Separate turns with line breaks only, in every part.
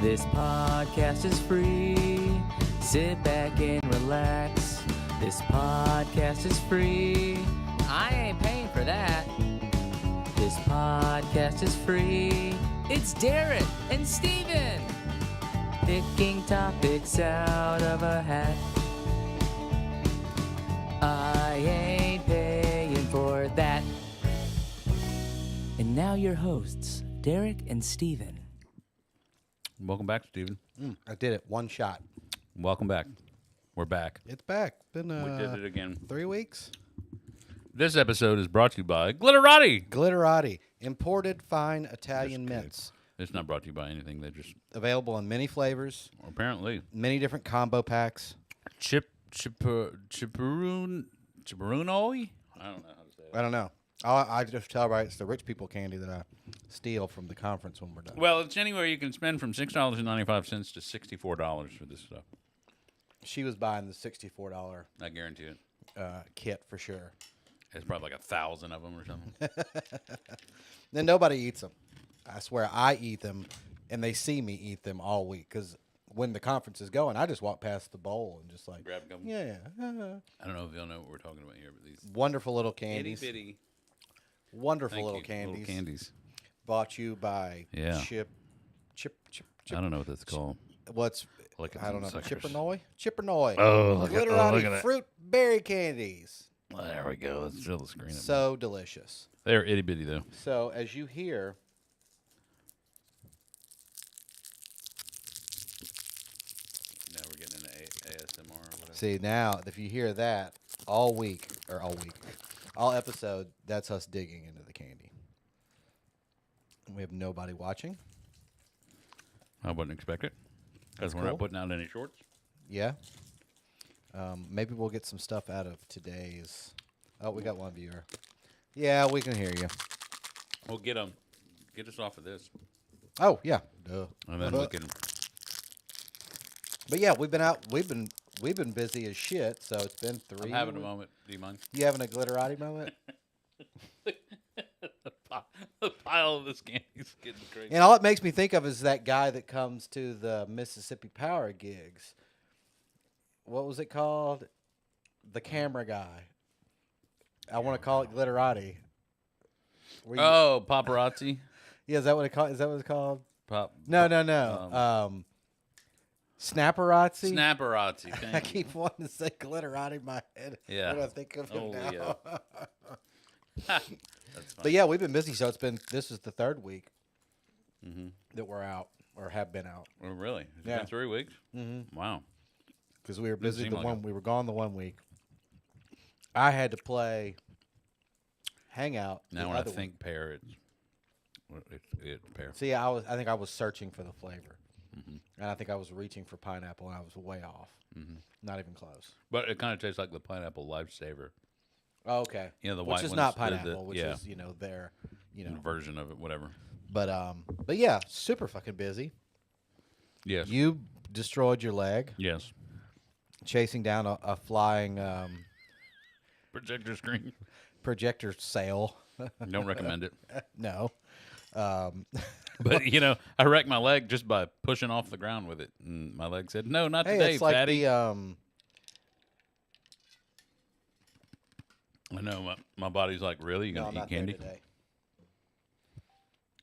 This podcast is free. Sit back and relax. This podcast is free. I ain't paying for that. This podcast is free. It's Derek and Steven picking topics out of a hat. I ain't paying for that. And now your hosts, Derek and Steven.
Welcome back, Steven.
I did it. One shot.
Welcome back. We're back.
It's back. Been
We did it again.
3 weeks.
This episode is brought to you by Glitterati.
Glitterati. Imported fine Italian
Just kidding.
mints.
It's not brought to you by anything. They just
Available in many flavors,
apparently
many different combo packs.
chipperunoi. I don't know how to say it.
I don't know. I just tell right, it's the rich people candy that I steal from the conference when we're done.
Well, it's anywhere you can spend from $6.95 to $64 for this stuff.
She was buying the $64
I guarantee it.
kit for sure.
It's probably like 1,000 of them or something.
Then nobody eats them. I swear I eat them, and they see me eat them all week because when the conference is going, I just walk past the bowl and just like,
Grab a couple.
yeah.
I don't know if you'll know what we're talking about here, but these
Wonderful little
itty
candies.
bitty
Wonderful little candies.
Little candies.
Bought you by
Yeah.
Chip.
I don't know what that's called.
What's
Like
I don't know.
suckers.
Chippernoy.
Oh, look at
Glitterati
that.
fruit berry candies.
There we go. Let's fill the screen up.
So delicious.
They're itty bitty though.
So as you hear,
Now we're getting into ASMR or whatever.
see now if you hear that all episode, that's us digging into the candy. We have nobody watching.
I wouldn't expect it because we're
cool.
not putting out any shorts.
Yeah. Maybe we'll get some stuff out of today's. Oh, we got one viewer. Yeah, we can hear you.
We'll get them. Get us off of this,
Oh yeah. Duh.
and then we can.
But yeah, we've been out. We've been busy as shit. So it's been 3.
I'm having a moment. Do you mind?
You having a glitterati moment?
The pile of this candy's getting crazy.
And all it makes me think of is that guy that comes to the Mississippi Power gigs. What was it called? The camera guy. I want to call it glitterati. Where you-
Oh, paparazzi.
yeah, is that what it called? Is that what it's called?
Pop.
No. Snapperazzi.
Snapperazzi.
I
Thank you.
keep wanting to say glitterati in my head.
Yeah.
What do I think of it
Oh,
now?
yeah. That's fine.
But yeah, we've been busy. So this is the 3rd week
Mm-hmm.
that we're out or have been out.
Well, really? It's
Yeah.
been 3 weeks.
Mm-hmm.
Wow.
Because we were
Doesn't
busy
seem
the
like
one
it.
we were gone the 1 week. I had to play Hangout.
Now
the
when I
other
think pear, it's pear.
one. See, I think I was searching for the flavor,
Mhm.
and I think I was reaching for pineapple, and I was way off.
Mhm.
Not even close.
But it kind of tastes like the pineapple lifesaver.
Oh, okay.
You know, the
Which
white
is
ones,
not
the-
pineapple, which
yeah.
is their
Version of it, whatever.
But yeah, super fucking busy.
Yes.
You destroyed your leg
Yes.
chasing down a flying
Projector screen.
projector sail.
Don't recommend it.
No.
But I wrecked my leg just by pushing off the ground with it, and my leg said, "No, not
Hey,
today,
it's like
fatty."
the
I know my body's like, "Really? You
no,
gonna
I'm
eat
not there
candy?
today.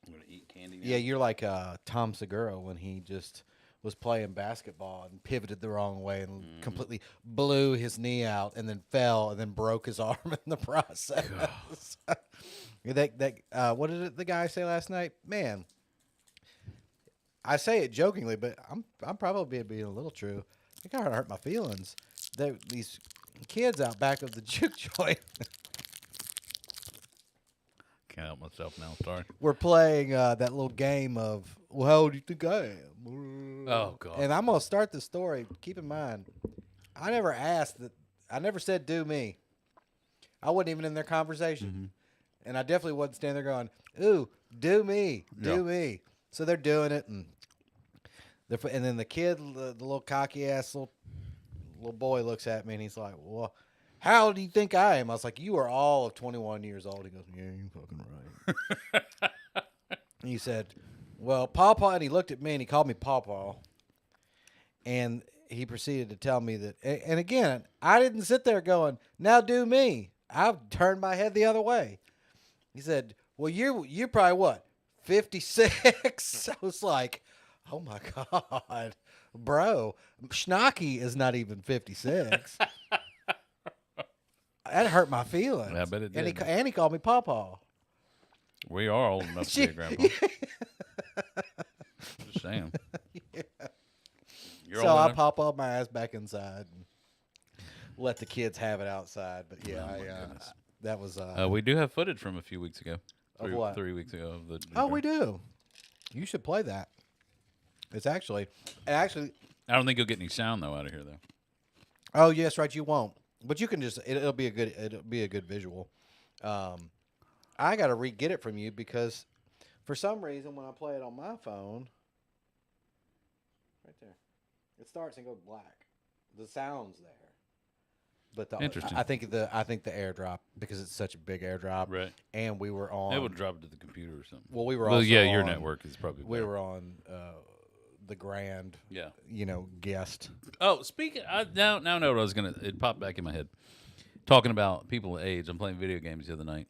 I'm gonna eat candy." Now?
Yeah, you're like Tom Segura when he just was playing basketball and pivoted the wrong way and completely blew his knee out and then fell and then broke his arm in the process. What did the guy say last night? Man, I say it jokingly, but I'm probably being a little true. It kind of hurt my feelings. These kids out back of the juke joint
Can't help myself now. Sorry.
were playing that little game of, well, how old do you think I am?
Oh God.
And I'm gonna start the story. Keep in mind, I never asked that. I never said do me. I wasn't even in their conversation, and I definitely wasn't standing there going, "Ooh, do me, do
Yeah.
me." So they're doing it, and then the kid, the little cocky ass little boy, looks at me and he's like, "Well, how old do you think I am?" I was like, "You are all of 21 years old." He goes, "Yeah, you're fucking right." And he said, Well, Paw Paw, and he looked at me and he called me Paw Paw. And he proceeded to tell me that, and again, I didn't sit there going, now do me. I turned my head the other way. He said, well, you're probably what, 56? I was like, oh my God, bro, Schnocky is not even 56. That hurt my feelings.
Yeah, I bet it did.
And he called me Paw Paw.
We are old enough to be a grandpa. Just saying.
Yeah.
You're
So
old
I
enough?
pop up my ass back inside and let the kids have it outside. But yeah,
Oh, my goodness.
that was.
We do have footage from a few weeks ago.
Of what?
3 weeks ago. Of the
Oh, we do. You should play that. It's actually.
I don't think you'll get any sound though out of here though.
Oh yes, right. You won't. But you can just. It'll be a good visual. I got to get it from you because, for some reason, when I play it on my phone, right there, it starts and goes black. The sound's there. But
Interesting.
I think the airdrop, because it's such a big airdrop,
Right.
and we were on.
It would drop it to the computer or something.
Well, we were.
Well,
also
yeah, your
on-
network is probably.
We
better.
were on the grand,
Yeah.
guest.
Oh, speaking. Now I know what I was gonna. It popped back in my head. Talking about people age. I'm playing video games the other night,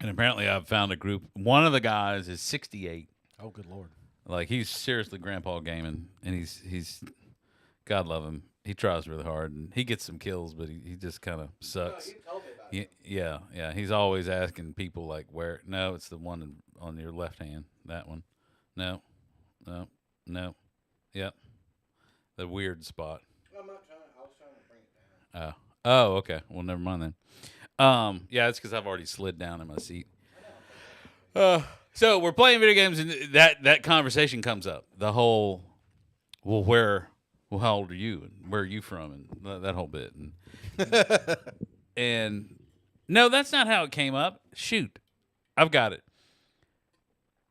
and apparently I've found a group. One of the guys is 68.
Oh, good Lord.
Like he's seriously grandpa gaming, and he's God love him. He tries really hard, and he gets some kills, but he just kind of sucks. Yeah. He's always asking people like, "Where?" No, it's the one on your left hand. That one. No. Yep. The weird spot.
I'm not trying. I was trying to bring it down.
Oh, okay. Well, never mind then. Yeah, it's because I've already slid down in my seat. So we're playing video games, and that conversation comes up. The whole, how old are you, and where are you from, and that whole bit, and no, that's not how it came up. Shoot, I've got it.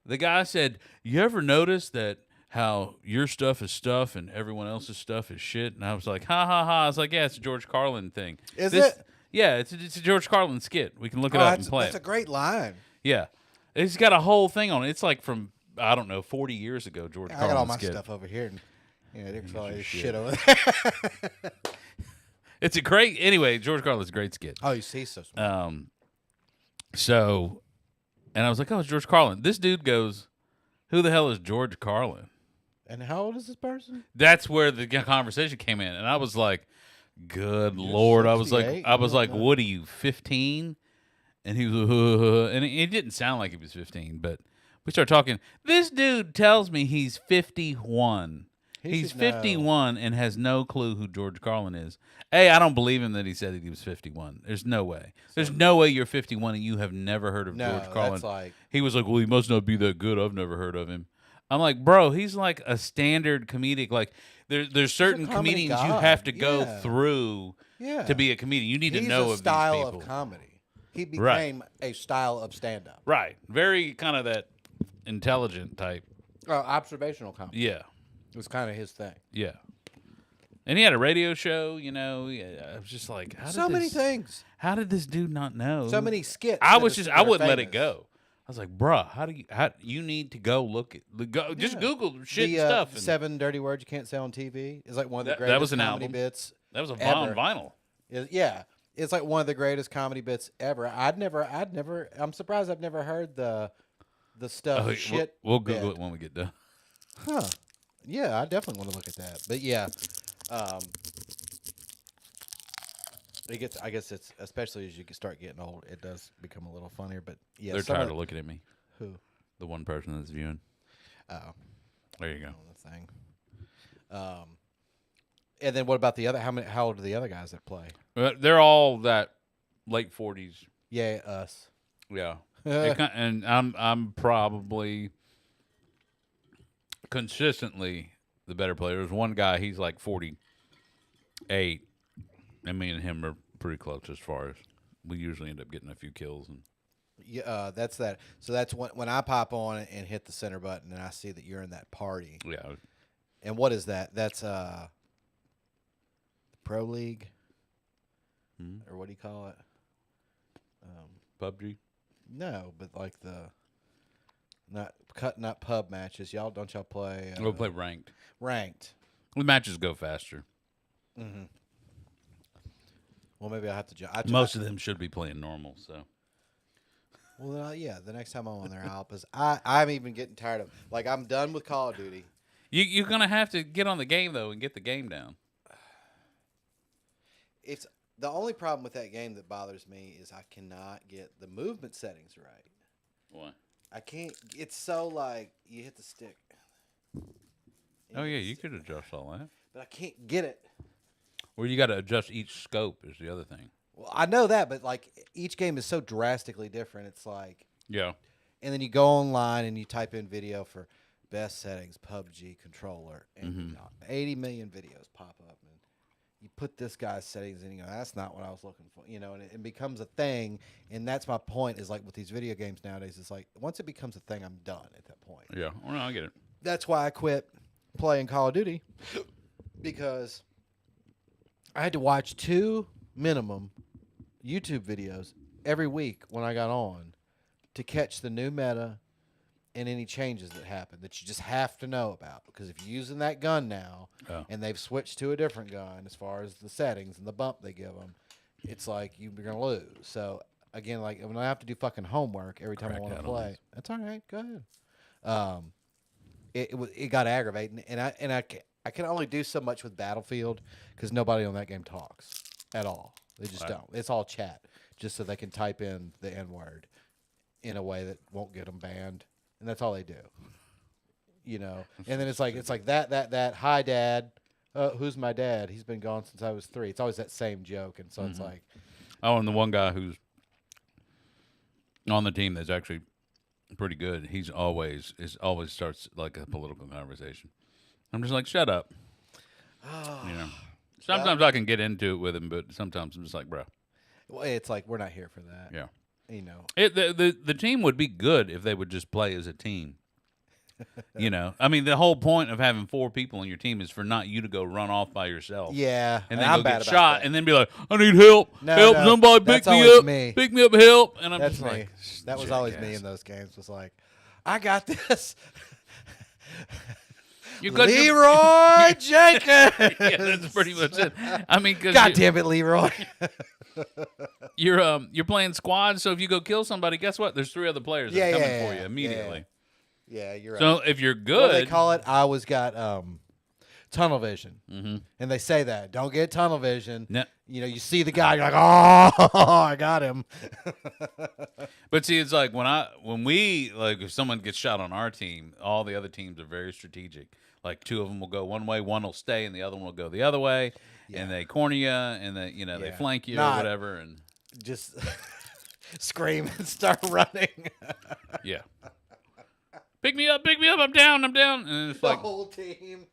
The guy said, "You ever notice that how your stuff is stuff and everyone else's stuff is shit?" And I was like, "Ha ha ha!" I was like, "Yeah, it's a George Carlin thing."
Is it?
Yeah, it's a George Carlin skit. We can look it up and play
That's
it.
a great line.
Yeah, it's got a whole thing on it. It's like from 40 years ago. George
I
Carlin
got all my
skit.
stuff over here. And, there's all
your
this
shit.
shit over there.
It's a great. Anyway, George Carlin's a great skit.
Oh, you see, so smart.
So, and I was like, "Oh, it's George Carlin." This dude goes, "Who the hell is George Carlin?"
And how old is this person?
That's where the conversation came in, and I was like, "Good Lord!" I was
68?
like, "What are you, 15?" And he was, and it didn't sound like he was 15, but we started talking. This dude tells me he's 51. He's
should know.
51 and has no clue who George Carlin is. I don't believe him that he said that he was 51. There's no way. There's no way you're 51 and you have never heard of
No,
George Carlin.
that's like-
He was like, "Well, he must not be that good. I've never heard of him." I'm like, "Bro, he's like a standard comedic. Like there's certain
comedy
comedians you
god.
have to go
Yeah.
through
Yeah.
to be a comedian. You need
He's
to know
a
of
style
these people."
of comedy. He
Right.
became a style of stand-up.
Right. Very kind of that intelligent type.
Observational comedy.
Yeah.
It was kind of his thing.
Yeah. And he had a radio show, I was just like,
So many things.
How did this dude not know?
So many skits.
I
that
was
are-
just
that
I
are
wouldn't let it
famous.
go. I was like, "Bruh, how you need to go look at just
Yeah.
Google shit
The
and stuff." And
7 dirty words you can't say on TV is like one of the
That
greatest
was an
comedy
album.
bits.
that was a
ever.
vinyl.
Yeah, it's like one of the greatest comedy bits ever. I'd never. I'm surprised I've never heard the stuff shit.
We'll Google
bit.
it when we get done.
Huh. Yeah, I definitely want to look at that. But yeah, it gets. I guess it's especially as you start getting old, it does become a little funnier. But yeah,
They're
some
tired
of-
of looking at me.
Who?
The one person that's viewing.
Oh,
There you go.
on the thing. And then what about the other? How old are the other guys that play?
They're all that late 40s.
Yeah, us.
Yeah. And I'm probably consistently the better player. There's one guy, he's like 48, and me and him are pretty close as far as we usually end up getting a few kills. And
Yeah, that's that. So that's when I pop on and hit the center button and I see that you're in that party.
yeah,
And what is that? That's Pro League, or what do you call it?
PUBG.
No, but like the not pub matches. Don't y'all play
We'll play ranked.
ranked?
The matches go faster.
Mm-hmm. Well, maybe I'll have to.
Most of them should be playing normal. So
Well, yeah. The next time I'm on there, I'm even getting tired of. Like, I'm done with Call of Duty.
you're gonna have to get on the game though and get the game down.
It's the only problem with that game that bothers me is I cannot get the movement settings right.
Why?
I can't. It's so like you hit the stick.
Oh yeah, you could adjust all that.
But I can't get it.
Or you got to adjust each scope is the other thing.
Well, I know that, but like each game is so drastically different. It's like,
Yeah.
and then you go online and you type in video for best settings PUBG controller, and 80 million videos pop up, and you put this guy's settings in, and you go, that's not what I was looking for, and it becomes a thing. And that's my point. Is like with these video games nowadays, it's like once it becomes a thing, I'm done at that point.
Yeah. Well, no, I get it.
That's why I quit playing Call of Duty, because I had to watch 2 minimum YouTube videos every week when I got on to catch the new meta and any changes that happen that you just have to know about. Because if you're using that gun now and they've switched to a different gun as far as the settings and the bump they give them, it's like you're going to lose. So, again, like when I have to do fucking homework every time I want to play, that's all right. Go ahead. It got aggravating, and I can only do so much with Battlefield because nobody on that game talks at all. They just don't. It's all chat, just so they can type in the N word in a way that won't get them banned, and that's all they do. And then it's like that. Hi, Dad. Who's my dad? He's been gone since I was 3. It's always that same joke, and so it's like,
Oh, and the one guy who's on the team that's actually pretty good. He's always starts like a political conversation. I'm just like, shut up. Sometimes I can get into it with him, but sometimes I'm just like, bro.
well, it's like we're not here for that.
Yeah.
The
The team would be good if they would just play as a team. I mean, the whole point of having 4 people on your team is for not you to go run off by yourself.
Yeah,
And then
I'm
go
bad
get
about
shot,
that.
and then be like, I need help.
No,
Somebody pick
that's
me
always
up.
me.
Pick me up, help. And I'm
That's
just
me.
like,
That was always me in those games. Was like, I got this.
You got
Leroy Jenkins.
Yeah, that's pretty much it. I mean, because
God damn it, Leroy.
you're playing squad, so if you go kill somebody, guess what? There's 3 other players that are coming for you immediately.
Yeah, you're right.
So if you're
What
good,
do they call it? I always got tunnel vision. And they say that. Don't get tunnel vision.
No.
You see the guy, you're like, oh, I got him.
But see, it's like when we if someone gets shot on our team, all the other teams are very strategic. Like 2 of them will go one way, one will stay, and the other one will go the other way, and they corner you, and they they flank you or whatever, and
just scream and start running.
yeah. Pick me up, I'm down, and it's
The
like
whole team.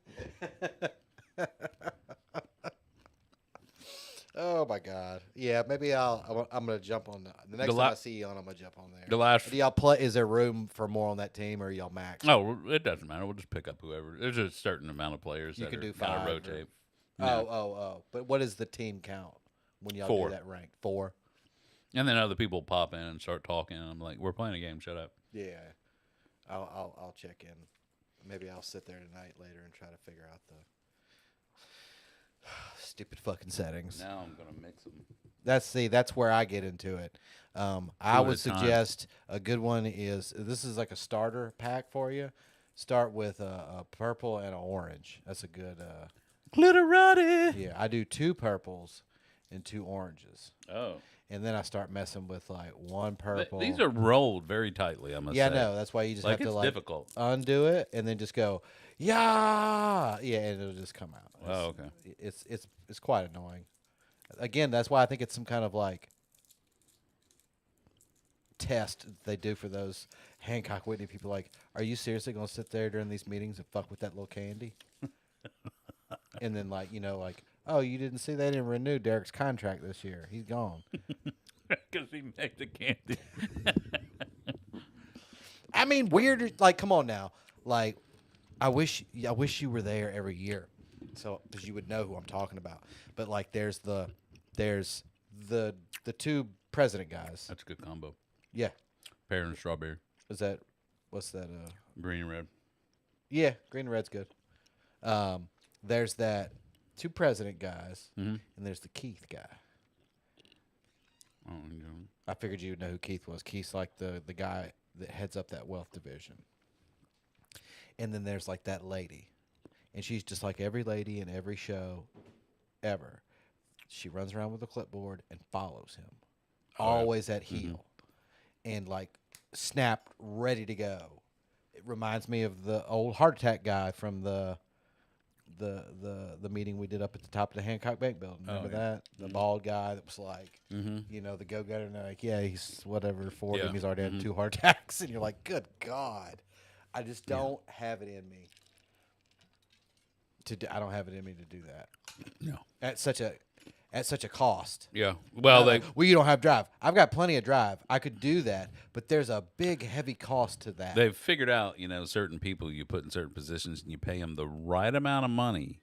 Oh my God! Yeah, maybe I'm gonna jump on the next time I see you on. I'm gonna jump on there.
the last.
Do y'all play? Is there room for more on that team, or y'all max?
Oh, it doesn't matter. We'll just pick up whoever. There's a certain amount of players
You
that
can do
kind
5
of
or-
rotate.
Oh! But what is the team count when y'all
4.
do that rank? 4.
And then other people pop in and start talking, and I'm like, "We're playing a game. Shut up."
Yeah, I'll check in. Maybe I'll sit there tonight later and try to figure out the stupid fucking settings.
Now I'm gonna mix them.
That's where I get into it. I
Two
would
at a time.
suggest a good one is this is like a starter pack for you. Start with a purple and an orange. That's a good.
Glitterati.
Yeah, I do 2 purples and 2 oranges,
Oh,
and then I start messing with like 1 purple.
these are rolled very tightly. I must
Yeah,
say.
no, that's why you just
Like,
have to
it's difficult.
undo it and then just go, yeah, and it'll just come out.
Oh, okay.
It's quite annoying. Again, that's why I think it's some kind of like test they do for those Hancock Whitney people. Like, are you seriously gonna sit there during these meetings and fuck with that little candy? And then oh, you didn't see they didn't renew Derek's contract this year. He's gone.
Because he made the candy.
I mean, weird. Like, come on now. Like, I wish you were there every year, so because you would know who I'm talking about. But like, there's the 2 president guys.
That's a good combo.
Yeah,
Pear and strawberry.
is that what's that?
Green and red.
Yeah, green and red's good. There's that 2 president guys,
Mm-hmm.
and there's the Keith guy.
Oh, you know.
I figured you would know who Keith was. Keith's like the guy that heads up that wealth division. And then there's like that lady, and she's just like every lady in every show ever. She runs around with a clipboard and follows him, always at heel, and like snapped, ready to go. It reminds me of the old heart attack guy from the meeting we did up at the top of the Hancock Bank building. Remember that? The bald guy that was like, you know, the go-getter, and they're like, yeah, he's whatever, 40, and he's already had 2 heart attacks, and you're like, good God. I just don't have it in me to do, I don't have it in me to do that.
No.
At such a cost.
Yeah. Well,
Well, you don't have drive. I've got plenty of drive. I could do that, but there's a big, heavy cost to that.
they've figured out, you know, certain people you put in certain positions and you pay them the right amount of money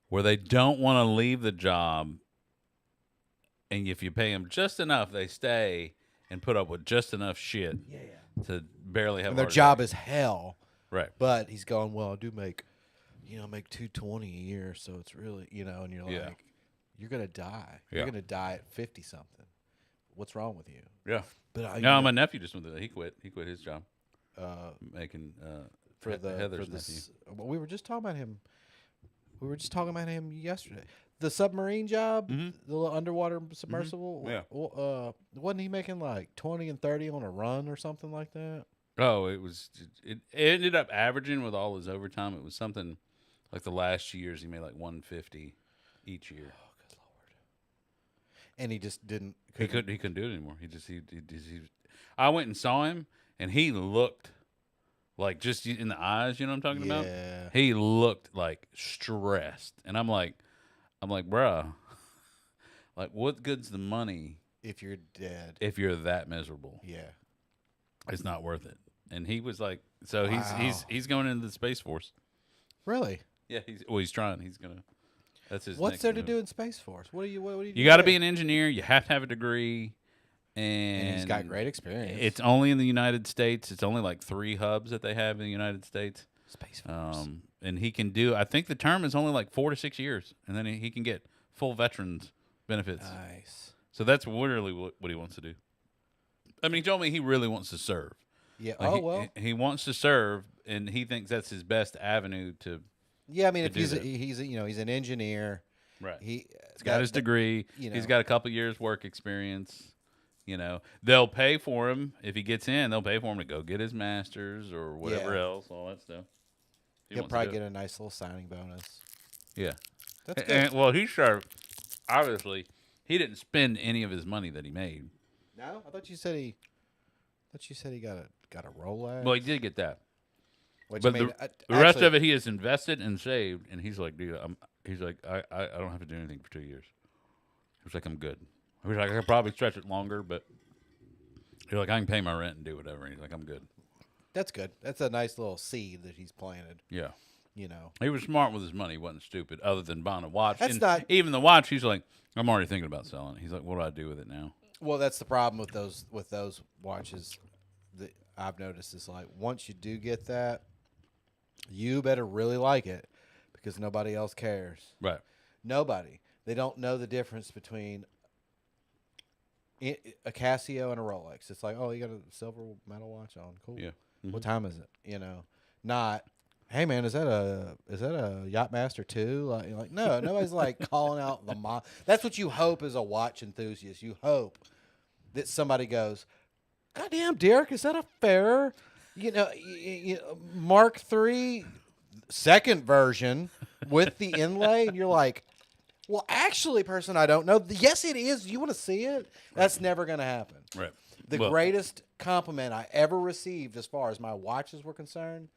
where they don't want to leave the job. And if you pay them just enough, they stay and put up with just enough shit to barely have
and
a
their
heart
job
attack.
is hell.
Right.
But he's going, well, I do make, make $220 a year, so it's really, and you're
Yeah.
like, you're gonna die.
Yeah.
You're gonna die at 50 something. What's wrong with you?
Yeah.
But
No, my nephew just went through that. He quit. He quit his job making
for the
Heather's
for
nephew.
this. Well, we were just talking about him. We were just talking about him yesterday. The submarine job, the little underwater submersible.
Yeah.
Wasn't he making like 20 and 30 on a run or something like that?
Oh, it ended up averaging with all his overtime. It was something like the last 2 years he made like 150 each year.
Oh, good Lord! And he just didn't.
He couldn't do it anymore. I went and saw him, and he looked like just in the eyes. You know what I'm talking about?
Yeah.
He looked like stressed, and I'm like, bruh, like what good's the money
If you're dead.
if you're that miserable?
Yeah.
It's not worth it. And he was like, so
Wow.
he's going into the Space Force.
Really?
Yeah, he's trying. He's gonna. That's his.
What's
next
there to
move.
do in Space Force? What do you do?
You got to
there?
be an engineer. You have to have a degree,
And he's got great experience.
It's only in the United States. It's only like 3 hubs that they have in the United States.
Space Force.
And he can do. I think the term is only like 4 to 6 years, and then he can get full veterans benefits.
Nice.
So that's literally what he wants to do. I mean, he told me he really wants to serve.
Yeah.
Like he wants to serve, and he thinks that's his best avenue to.
Yeah. I mean, if
do that.
he's an engineer.
Right.
He's
Got his degree. He's got a couple years work experience. They'll pay for him if he gets in. They'll pay for him to go get his master's or whatever else, all that stuff.
He'll probably get a nice little signing bonus.
Yeah.
That's good.
And well, he served. Obviously, he didn't spend any of his money that he made.
No, I thought you said he got a Rolex.
Well, he did get that.
Which,
But
I mean,
the rest
actually-
of it, he has invested and saved. And he's like, dude, I don't have to do anything for 2 years. He was like, I'm good. He was like, I could probably stretch it longer, but he's like, I can pay my rent and do whatever. And he's like, I'm good.
That's good. That's a nice little seed that he's planted.
Yeah.
He
He was smart with his money. He wasn't stupid, other than buying a watch.
That's
And
not-
even the watch. He's like, I'm already thinking about selling it. He's like, what do I do with it now?
Well, that's the problem with those watches that I've noticed is like once you do get that, you better really like it because nobody else cares.
Right.
Nobody. They don't know the difference between a Casio and a Rolex. It's like, oh, you got a silver metal watch on. Cool.
Yeah.
What time is it? Not, hey man, is that a Yachtmaster 2? Like no, nobody's like calling out the model. That's what you hope as a watch enthusiast. You hope that somebody goes, goddamn, Derek, is that a Ferrer? Mark III, second version with the inlay, and you're like, well, actually, person, I don't know. Yes, it is. You want to see it? That's never going to happen.
Right.
The
Well,
greatest compliment I ever received as far as my watches were concerned,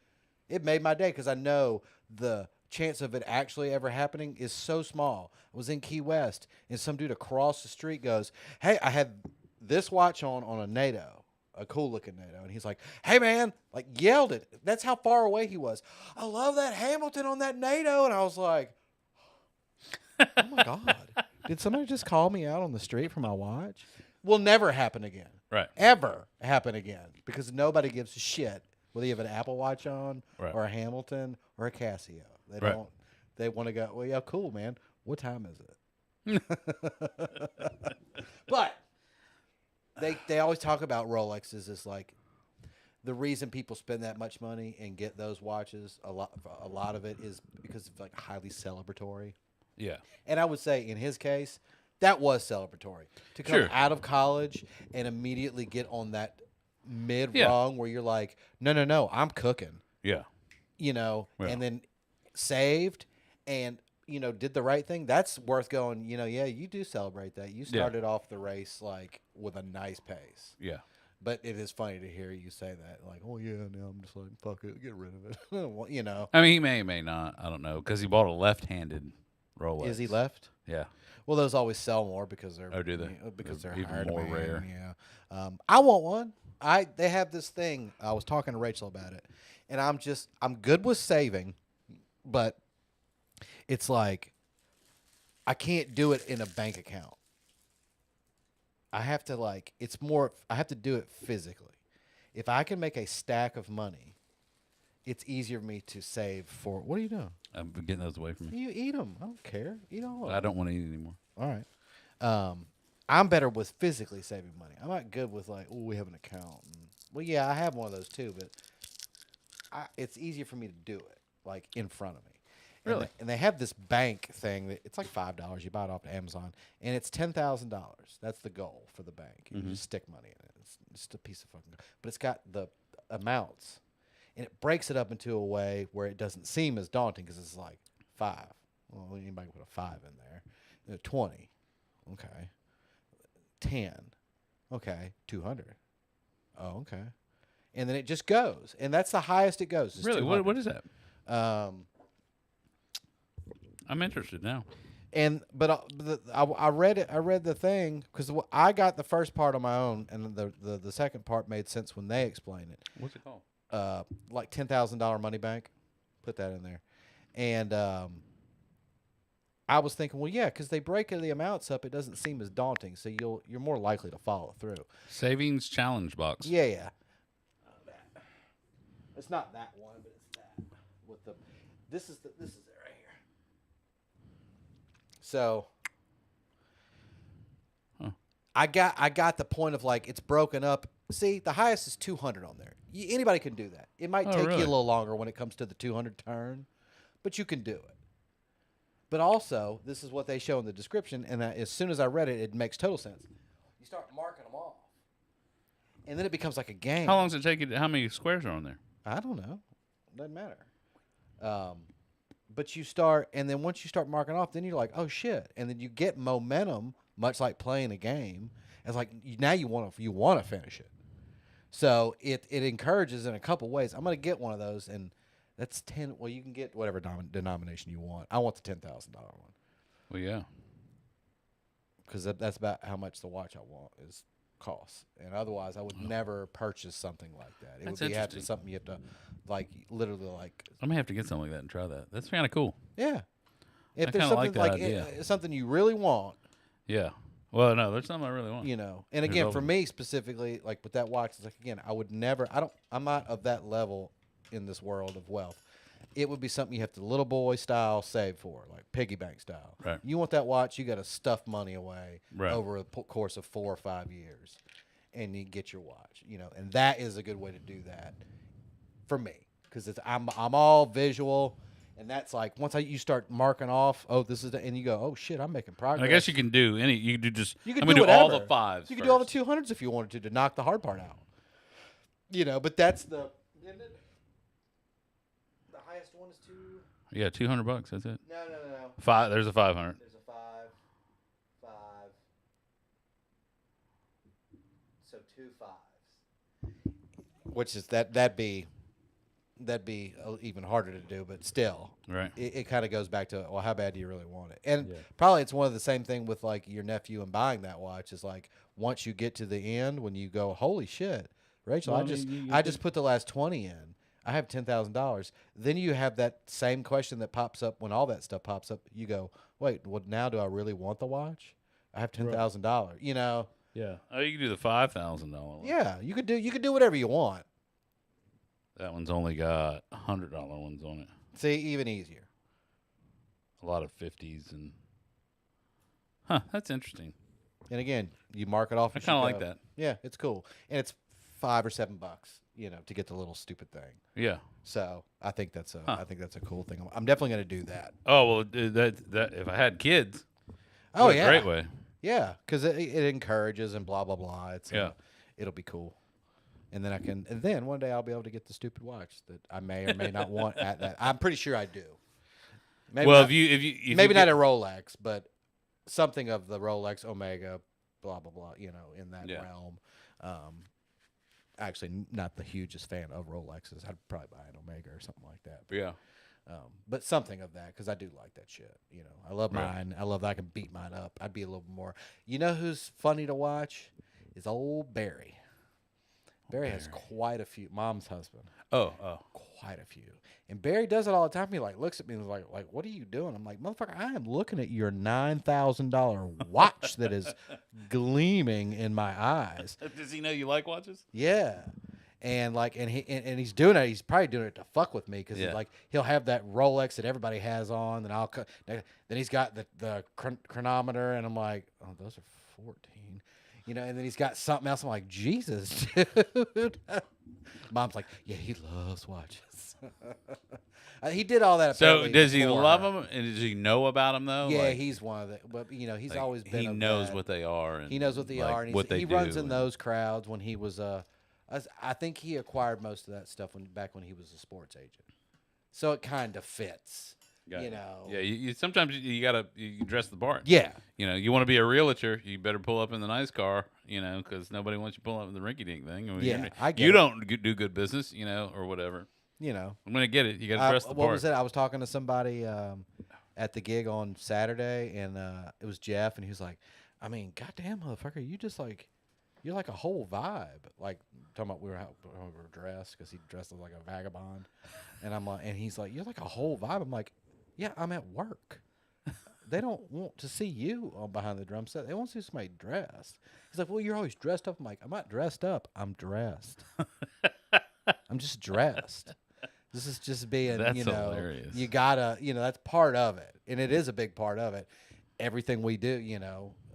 it made my day because I know the chance of it actually ever happening is so small. I was in Key West, and some dude across the street goes, hey, I had this watch on a NATO, a cool-looking NATO, and he's like, hey, man, like yelled it. That's how far away he was. I love that Hamilton on that NATO, and I was like, oh, my God. Did somebody just call me out on the street for my watch? Will never happen again.
Right.
ever happen again because nobody gives a shit whether you have an Apple Watch on
Right.
or a Hamilton or a Casio. They
Right.
don't. They want to go. Well, yeah, cool, man. What time is it? But they always talk about Rolexes as like the reason people spend that much money and get those watches. A lot of it is because it's like highly celebratory.
Yeah.
And I would say in his case, that was celebratory to come
Sure.
out of college and immediately get on that mid
Yeah.
rung where you're like, no, I'm cooking,
Yeah.
Yeah.
Yeah.
And then saved and did the right thing. That's worth going. Yeah, you do celebrate that. You started off the race like with a nice pace.
Yeah.
But it is funny to hear you say that, like, oh yeah, now I'm just like, fuck it, get rid of it.
I mean, he may not. I don't know because he bought a left-handed Rolex.
Is he left?
Yeah.
Well, those always sell more because they're
Do they?
Because
They're
they're
even
higher
more
demand,
rare.
Yeah, I want one. They have this thing. I was talking to Rachel about it, and I'm good with saving, but it's like I can't do it in a bank account. I have to I have to do it physically. If I can make a stack of money, it's easier for me to save for. What are you doing?
I'm getting those away from me.
You eat them. I don't care. Eat all of them.
I don't want to eat anymore.
All right. I'm better with physically saving money. I'm not good with like, oh, we have an account. Well, yeah, I have one of those too, but it's easier for me to do it like in front of me.
Really?
And they have this bank thing that it's like $5. You buy it off Amazon, and it's $10,000. That's the goal for the bank. You just stick money in it. It's just a piece of fucking. But it's got the amounts, and it breaks it up into a way where it doesn't seem as daunting because it's like 5. Well, anybody can put a 5 in there. 20, okay. 10, okay. 200, oh, okay. And then it just goes, and that's the highest it goes.
Really? What is that?
Um,
I'm interested now.
But I read it. I read the thing because I got the first part on my own, and the second part made sense when they explained it.
What's it called?
Like $10,000 money bank, put that in there, and I was thinking, well, yeah, because they break the amounts up, it doesn't seem as daunting, so you're more likely to follow through.
Savings challenge box.
Yeah. It's not that one, but it's that with the. This is it right here. So.
Huh.
I got the point of like it's broken up. See, the highest is 200 on there. Anybody can do that. It might take
really?
you a little longer when it comes to the 200 turn, but you can do it. But also, this is what they show in the description, and as soon as I read it, it makes total sense. You start marking them off, and then it becomes like a game.
How long does it take you? How many squares are on there?
I don't know. Doesn't matter. But you start, and then once you start marking off, then you're like, oh shit, and then you get momentum, much like playing a game. It's like now you want to finish it. So it encourages in a couple ways. I'm gonna get one of those, and that's 10. Well, you can get whatever denomination you want. I want the $10,000 one
Well, yeah.
because that's about how much the watch I want is costs. And otherwise, I would never purchase something like that. It
That's
would be
interesting.
something you have to like literally like.
I may have to get something like that and try that. That's kind of cool.
Yeah. If
I
there's
kinda
something
like that idea.
something you really want,
Yeah. Well, no, there's something I really want.
And
There's
again, for
always-
me specifically, like with that watch, it's like again, I would never. I'm not of that level in this world of wealth. It would be something you have to little boy style save for, like piggy bank style.
Right.
You want that watch, you got to stuff money away
Right.
over a course of 4 or 5 years, and you get your watch. And that is a good way to do that for me because I'm all visual. And that's like once you start marking off, oh, this is and you go, oh shit, I'm making progress.
I guess you can do any. You can do just.
You can
I'm
do
gonna do all
whatever.
the fives.
You can do all the
first.
200s if you wanted to knock the hard part out. But that's the highest one is 2.
Yeah, $200. That's it.
No.
Five. There's a 500.
There's a 5. So 2 5s. Which is that'd be even harder to do, but still,
Right.
it kind of goes back to, well, how bad do you really want it? And probably it's one of the same thing with like your nephew and buying that watch is like once you get to the end when you go, holy shit, Rachel,
Well,
I
I
just
mean, you
I
could-
just put the last 20 in. I have $10,000. Then you have that same question that pops up when all that stuff pops up. You go, wait, well now do I really want the watch? I have $10,000.
Yeah. Oh, you can do the $5,000 one.
Yeah, you could do whatever you want.
That one's only got $100 ones on it.
See, even easier.
A lot of 50s and. Huh, that's interesting.
And again, you mark it off.
I
as you
kind of like
go.
that.
Yeah, it's cool, and it's $5 or $7, to get the little stupid thing.
Yeah.
So I think that's a cool thing. I'm definitely going to do that.
Oh well, that if I had kids.
Oh
what a
yeah,
great way.
Yeah, because it encourages and blah blah blah. It's
Yeah.
It'll be cool. And then one day I'll be able to get the stupid watch that I may or may not want at that. I'm pretty sure I do. Maybe
Well,
not,
if
maybe
you
not a Rolex, but something of the Rolex Omega, blah blah blah. In that
Yeah.
realm. Actually, not the hugest fan of Rolexes. I'd probably buy an Omega or something like that.
yeah.
But something of that, because I do like that shit. I love
Right.
mine. I love that I can beat mine up. I'd be a little more. You know who's funny to watch? Is old Barry. Barry has quite a few. Mom's husband.
Oh.
Quite a few. And Barry does it all the time. He looks at me and is like, what are you doing? I'm like, motherfucker, I am looking at your $9,000 watch that is gleaming in my eyes.
Does he know you like watches?
Yeah. And he's doing it. He's probably doing it to fuck with me because
Yeah.
he'll have that Rolex that everybody has on, and then he's got the chronometer, and I'm like, oh, those are 14, and then he's got something else. I'm like, Jesus, dude. Mom's like, yeah, he loves watches. He did all that.
So
apparently
does he
before
love
her.
them, and does he know about them though?
Yeah,
Like,
he's one of the. But he's
like,
always been.
He
of
knows
that.
what they are. And
He knows what they
like,
are, and
what they
he
do.
runs in
and-
those crowds when he was I think he acquired most of that stuff back when he was a sports agent. So it kind of fits,
Got it.
Yeah,
Yeah, you sometimes you gotta you dress the part.
Yeah,
You want to be a realtor, you better pull up in the nice car, because nobody wants you pulling up in the rinky-dink thing. I mean,
Yeah, I get
you
it.
don't do good business, or whatever. I'm gonna get it. You gotta dress the
what
part.
was it? I was talking to somebody at the gig on Saturday, and it was Jeff, and he was like, I mean, goddamn, motherfucker, you're like a whole vibe. Like, talking about we were dressed, because he dressed like a vagabond. And I'm like, and he's like, you're like a whole vibe. I'm like, yeah, I'm at work. They don't want to see you on behind the drum set. They want to see somebody dressed. He's like, well, you're always dressed up. I'm like, I'm not dressed up. I'm dressed. I'm just dressed. This is just being,
That's hilarious.
you gotta, that's part of it. And it is a big part of it. Everything we do,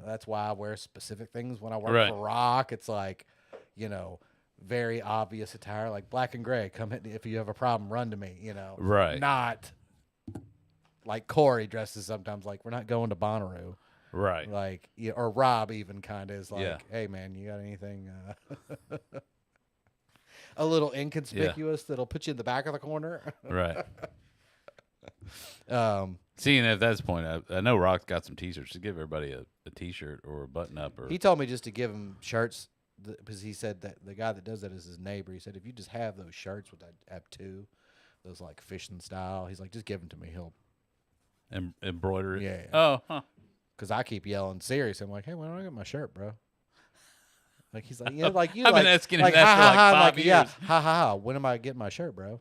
that's why I wear specific things when I work
Right.
for rock. It's like, very obvious attire, like black and gray. Come hit me if you have a problem. Run to me.
Right.
Not like Corey dresses sometimes. Like, we're not going to Bonnaroo.
Right.
Like, or Rob even kind of is like,
Yeah.
hey man, you got anything a little inconspicuous that'll put you in the back of the corner?
Right.
um,
Seeing at that point, I know Rock's got some T-shirts. To give everybody a T-shirt or a button-up or
he told me just to give him shirts because he said that the guy that does that is his neighbor. He said, if you just have those shirts, which I have two, those like fishing style, he's like, just give them to me. He'll,
embroider it.
Yeah.
Oh, huh.
because I keep yelling serious. I'm like, hey, when do I get my shirt, bro? Like, he's like, yeah, like you
I've been
like,
asking him
like,
that
ha,
for
ha,
like
ha.
5
like, yeah,
years.
ha ha ha. When am I getting my shirt, bro?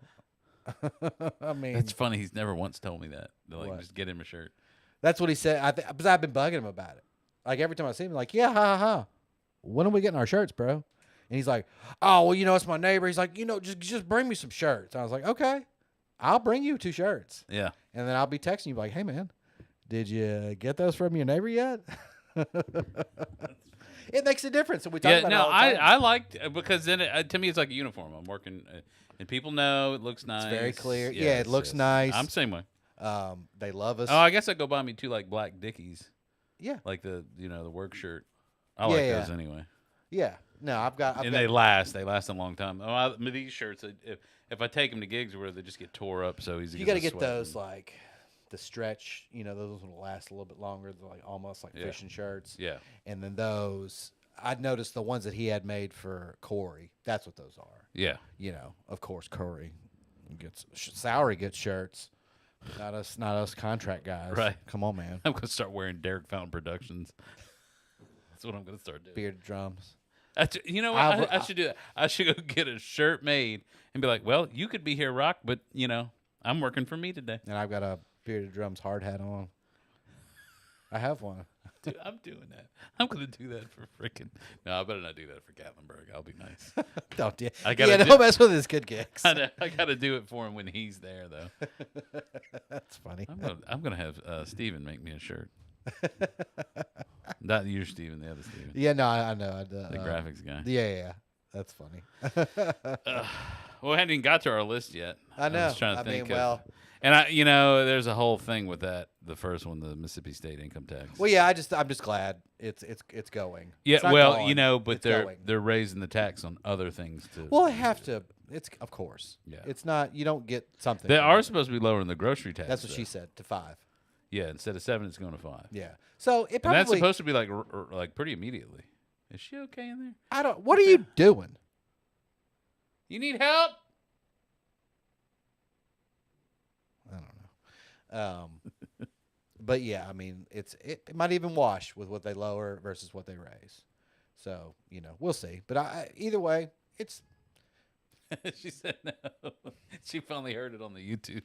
I mean,
That's funny. He's never once told me that. They're like,
What?
just get him a shirt.
that's what he said. Because I've been bugging him about it. Like, every time I see him, like, yeah, ha ha ha. When are we getting our shirts, bro? And he's like, oh, well, it's my neighbor. He's like, just bring me some shirts. I was like, okay, I'll bring you 2 shirts.
Yeah.
And then I'll be texting you like, hey, man, did you get those from your neighbor yet? It makes a difference. And we talk
Yeah,
about
no,
it all the time.
I liked because then to me it's like a uniform. I'm working, and people know it looks nice.
very clear. Yeah,
Yes,
it looks
yes.
nice.
I'm the same way.
They love us.
Oh, I guess I go buy me 2 like black Dickies,
yeah.
like the the work shirt. I
Yeah,
like
yeah.
those anyway,
Yeah. No, I've got
and they last. They last a long time. These shirts, if I take them to gigs where they just get tore up so easy,
you got to get those like the stretch. Those will last a little bit longer. They're like almost like
Yeah.
fishing shirts.
Yeah,
And then those, I'd noticed the ones that he had made for Corey. That's what those are.
yeah.
Of course, Corey gets salary gets shirts. Not us contract guys.
Right.
Come on, man.
I'm gonna start wearing Derek Fountain Productions. That's what I'm gonna start doing.
Bearded drums.
You know what? I should do that. I should go get a shirt made and be like, well, you could be here, Rock, but I'm working for me today.
And I've got a bearded drums hard hat on. I have one.
Dude, I'm doing that. I'm gonna do that for freaking. No, I better not do that for Gatlinburg. I'll be nice.
Don't you?
I gotta
don't mess with his good gigs.
I gotta do it for him when he's there, though.
That's funny.
I'm gonna have Steven make me a shirt. Not you, Steven. The other Steven.
Yeah, no, I know.
The graphics guy.
Yeah. That's funny.
Well, we hadn't even got to our list yet.
I know.
I was trying to think.
mean, well,
and there's a whole thing with that. The first one, the Mississippi State income tax.
well, yeah. I'm just glad it's going.
Yeah,
It's not
well,
gone,
but
it's going.
they're raising the tax on other things too.
Well, they have to. It's of course.
Yeah.
It's not. You don't get something.
They
from
are
it.
supposed to be lowering the grocery tax.
That's what
though.
she said to 5.
Yeah, instead of 7, it's going to 5.
Yeah. So it
And
probably.
that's supposed to be like pretty immediately. Is she okay in there?
I don't. What are you doing?
You need help?
I don't know. But yeah, I mean, it might even wash with what they lower versus what they raise. So we'll see. But either way, it's.
She said no. She finally heard it on the YouTube.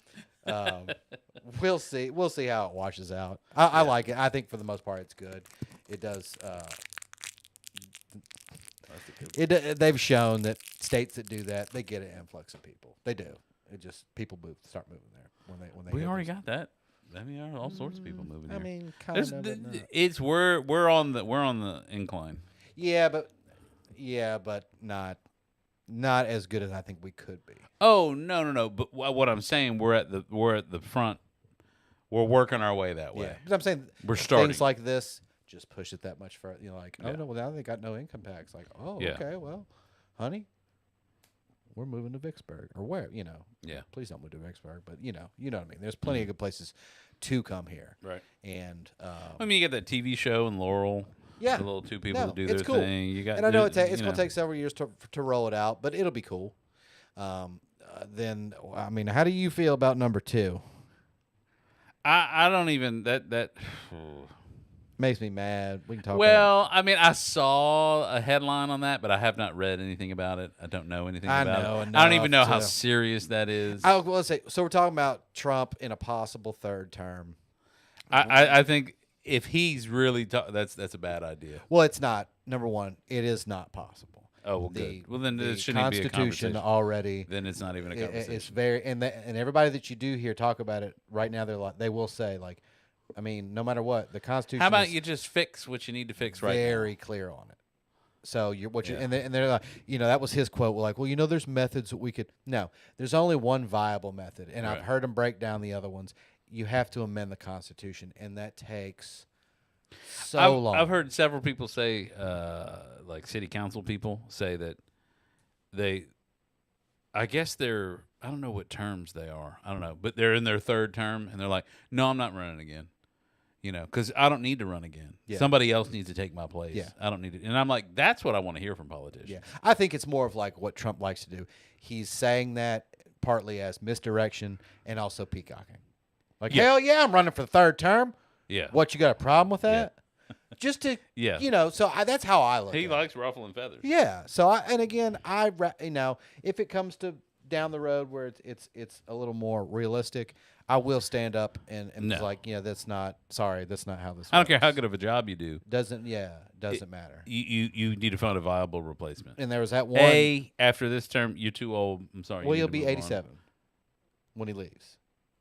We'll see. We'll see how it washes out. I like it. I think for the most part, it's good. It does. They've shown that states that do that, they get an influx of people. They do. It just people start moving there when they.
We
hit
already
those-
got that. I mean, all sorts of people moving
I
there.
mean, kind
There's
of.
the-
but not.
it's we're on the incline.
Yeah, but not as good as I think we could be.
Oh no! But what I'm saying, we're at the front. We're working our way that way.
Yeah, but I'm saying
We're starting.
things like this just push it that much further. Like, oh
Yeah.
no, well now they got no income tax. Like, oh
Yeah.
okay, well, honey, we're moving to Vicksburg or where
Yeah.
Please don't move to Vicksburg, but you know what I mean. There's plenty of good places to come here,
Right.
and
I mean, you get that TV show in Laurel.
yeah,
The little two people
No,
that do
it's
their
cool.
thing. You got.
and I know it's
you
going
know.
to take several years to roll it out, but it'll be cool. Then I mean, how do you feel about number 2?
I don't even that.
Makes me mad. We can talk. about
Well, I mean, I saw a headline on that, but I have not read anything about it. I don't know anything
I
about
know
it. I don't even know
enough
how
to-
serious that is.
it. Well, let's say so. We're talking about Trump in a possible 3rd term.
I think if he's really that's a bad idea.
Well, it's not. Number one, it is not possible.
Oh well, good. Well, then
the
it shouldn't be a
Constitution
conversation.
already.
Then it's not even a conversation.
It's very and everybody that you do hear talk about it right now, they will say like, I mean, no matter what, the Constitution.
How about
is
you just fix what you need to fix right now?
very clear on it. So you
Yeah.
and they're like, that was his quote. Like, well, there's methods that we could. No, there's only one viable method, and I've
Right.
heard him break down the other ones. You have to amend the Constitution, and that takes so long.
I've heard several people say, like city council people say that I guess I don't know what terms they are. I don't know, but they're in their 3rd term, and they're like, no, I'm not running again. Because I don't need to run again.
Yeah.
Somebody else needs to take my place.
Yeah.
I don't need it. And I'm like, that's what I want to hear from politicians.
Yeah, I think it's more of like what Trump likes to do. He's saying that partly as misdirection and also peacocking. Like,
Yeah.
hell yeah, I'm running for the 3rd term.
Yeah.
What, you got a problem with that? Just to,
Yeah.
so that's how I look
He
at
likes ruffling feathers.
it. Yeah. So if it comes to down the road where it's a little more realistic, I will stand up and
No.
be like, that's not how this works.
I don't care how good of a job you do.
Doesn't matter.
You need to find a viable replacement.
And there was that one.
After this term, you're too old. I'm sorry.
Well,
you
he'll
need to
be
move on.
87 when he leaves.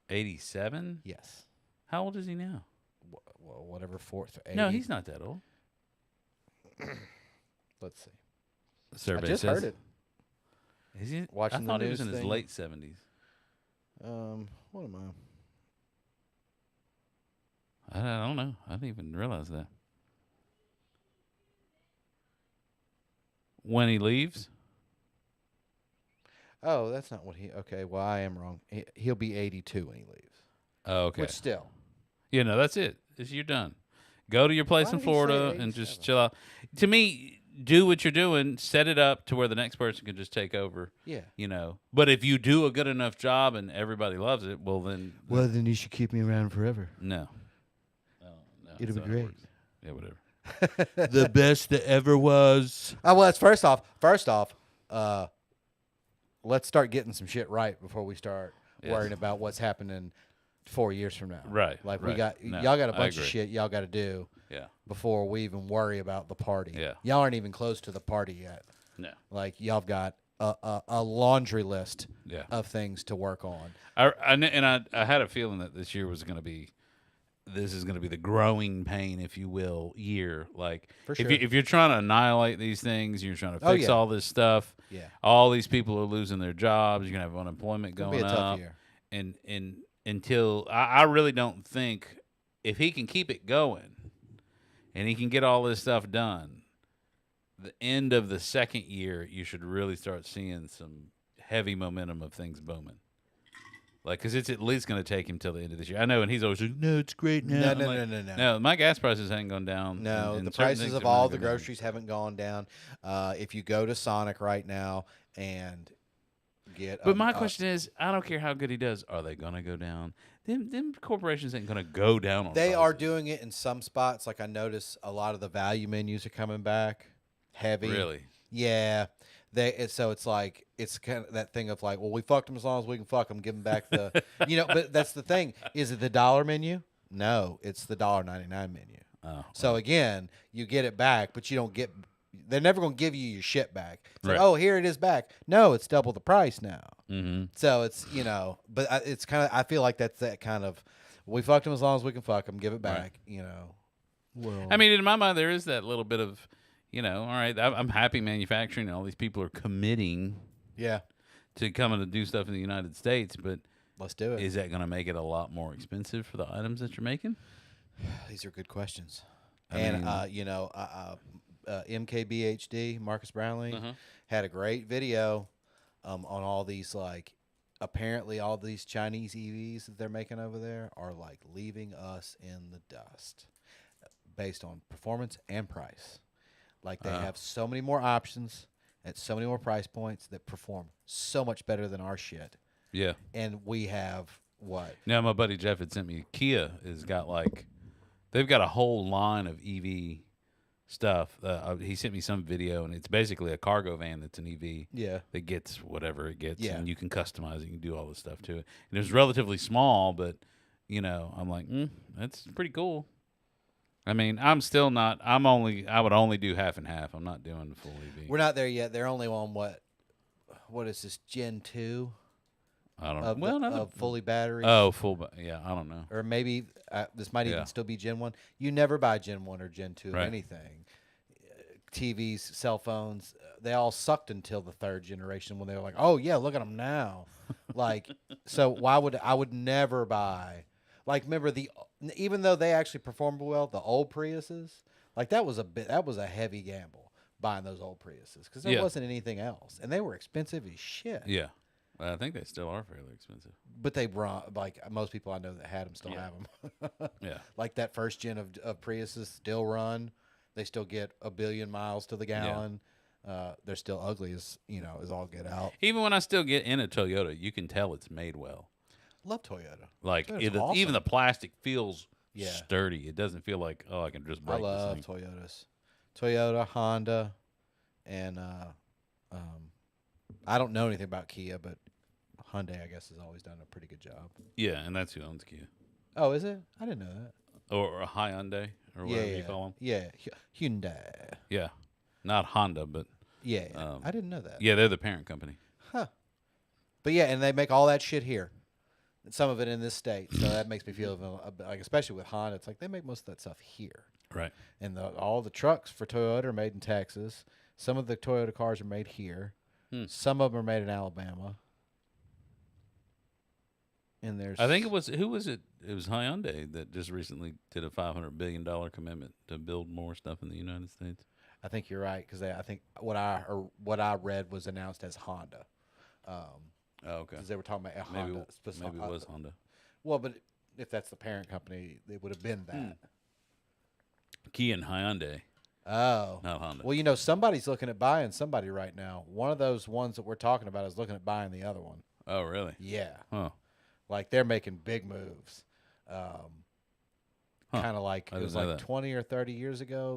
87?
Yes.
How old is he now?
Well, whatever 4th. 80.
No, he's not that old.
Let's see.
The survey
I just
says.
heard it.
Is he?
Watching
I
the
thought he was
news
in his
thing.
late 70s.
What am I?
I don't know. I didn't even realize that. When he leaves?
Oh, that's not what he. Okay, well, I am wrong. He'll be 82 when he leaves.
Oh, okay.
Which still.
Yeah, no, that's it. You're done. Go to your place
Why
in
did he say
Florida and
87?
just chill out. To me, do what you're doing. Set it up to where the next person can just take over.
Yeah.
But if you do a good enough job and everybody loves it, well then.
Well, then you should keep me around forever.
No. Oh, no.
It'll
that's
be
not how it
great.
works. Yeah, whatever. The best that ever was.
Oh, well, that's first off. Let's start getting some shit right before we start
Yes.
worrying about what's happening 4 years from now.
Right,
Like
right. No,
y'all got a
I
bunch of
agree.
shit y'all got to do
Yeah.
before we even worry about the party.
Yeah.
Y'all aren't even close to the party yet.
No.
Like y'all have got a laundry list
Yeah.
of things to work on.
I had a feeling that this year was going to be. This is going to be the growing pain, if you will, year. Like,
For sure.
if you're trying to annihilate these things, you're trying to fix
Oh, yeah.
all this stuff.
Yeah.
All these people are losing their jobs. You're going to have unemployment
It'll
going
be a tough
up.
year.
And until I really don't think if he can keep it going, and he can get all this stuff done, the end of the second year, you should really start seeing some heavy momentum of things booming. Like, because it's at least going to take him till the end of this year. I know, and he's always like, no, it's great now.
No,
I'm
no,
like,
no, no, no.
No, my gas prices haven't gone down.
No,
and
the
certain
prices
things
of
have not
all the
gone down.
groceries haven't gone down. If you go to Sonic right now and get,
But my question is, I don't care how good he does. Are they going to go down? Them corporations ain't going to go down on
they are
prices.
doing it in some spots. Like I notice a lot of the value menus are coming back heavy.
Really?
Yeah. So it's like it's kind of that thing of like, well, we fucked them as long as we can fuck them. Give them back the, But that's the thing. Is it the dollar menu? No, it's the $1.99 menu.
Oh,
So again, you get it back, but you don't get. They're never going to give you your shit back. It's like,
Right.
oh, here it is back. No, it's double the price now.
mm-hmm.
So it's but it's kind of. I feel like that's that kind of. We fucked them as long as we can fuck them. Give it back. Well,
I mean, in my mind, there is that little bit of, all right, I'm happy manufacturing and all these people are committing
yeah,
to coming to do stuff in the United States, but
let's do it.
is that going to make it a lot more expensive for the items that you're making?
These are good questions.
I
And
mean-
MKBHD Marcus Brownlee
Uh-huh.
had a great video on all these apparently all these Chinese EVs that they're making over there are like leaving us in the dust based on performance and price. Like they have so many more options at so many more price points that perform so much better than our shit.
Yeah.
And we have what?
Now, my buddy Jeff had sent me, Kia has got they've got a whole line of EV stuff. He sent me some video, and it's basically a cargo van that's an EV.
Yeah.
That gets whatever it gets,
Yeah.
and you can customize it. You can do all this stuff to it. And it was relatively small, but I'm like, that's pretty cool. I mean, I'm still not. I would only do half and half. I'm not doing the full EV.
We're not there yet. They're only on what is this Gen 2
I don't
of,
know. Well,
of fully battery?
oh, yeah. I don't know.
Or maybe this might
Yeah.
even still be Gen 1. You never buy Gen 1 or Gen 2 of
Right.
anything. TVs, cell phones, they all sucked until the third generation when they were like, oh, yeah, look at them now. So why would I would never buy, remember even though they actually performed well, the old Priuses, that was a heavy gamble buying those old Priuses because there
Yeah.
wasn't anything else. And they were expensive as shit.
Yeah. Well, I think they still are fairly expensive.
But they run, most people I know that had them still
Yeah.
have them.
Yeah.
Like that first gen of Priuses still run. They still get 1 billion miles to the gallon. They're still ugly as all get out.
Even when I still get in a Toyota, you can tell it's made well.
Love Toyota.
Like
Toyota's
even
awesome.
the plastic feels
Yeah.
sturdy. It doesn't feel like I can just
I
break
love
this thing.
Toyotas. Toyota, Honda, and I don't know anything about Kia, but Hyundai I guess has always done a pretty good job.
Yeah, and that's who owns Kia,
Oh, is it? I didn't know that.
or a Hyundai, or whatever you call them.
Yeah, Hyundai.
Yeah, not Honda, but
Yeah,
Um,
I didn't know that.
yeah, they're the parent company.
Huh. But yeah, and they make all that shit here. And some of it in this state. So that makes me feel especially with Honda, it's like they make most of that stuff here.
Right.
And all the trucks for Toyota are made in Texas. Some of the Toyota cars are made here. Some of them are made in Alabama. And there's
I think who was it? It was Hyundai that just recently did a $500 billion commitment to build more stuff in the United States.
I think you're right because I think what I read was announced as Honda.
Oh, okay.
Because they were talking about a
Maybe
Honda.
maybe it was Honda.
Well, but if that's the parent company, it would have been that.
Kia and Hyundai,
Oh.
not Honda.
Well, somebody's looking at buying somebody right now. One of those ones that we're talking about is looking at buying the other one.
Oh, really?
Yeah.
Huh.
Like they're making big moves. Kind of like
I
it was
didn't know
like
that.
20 or 30 years ago,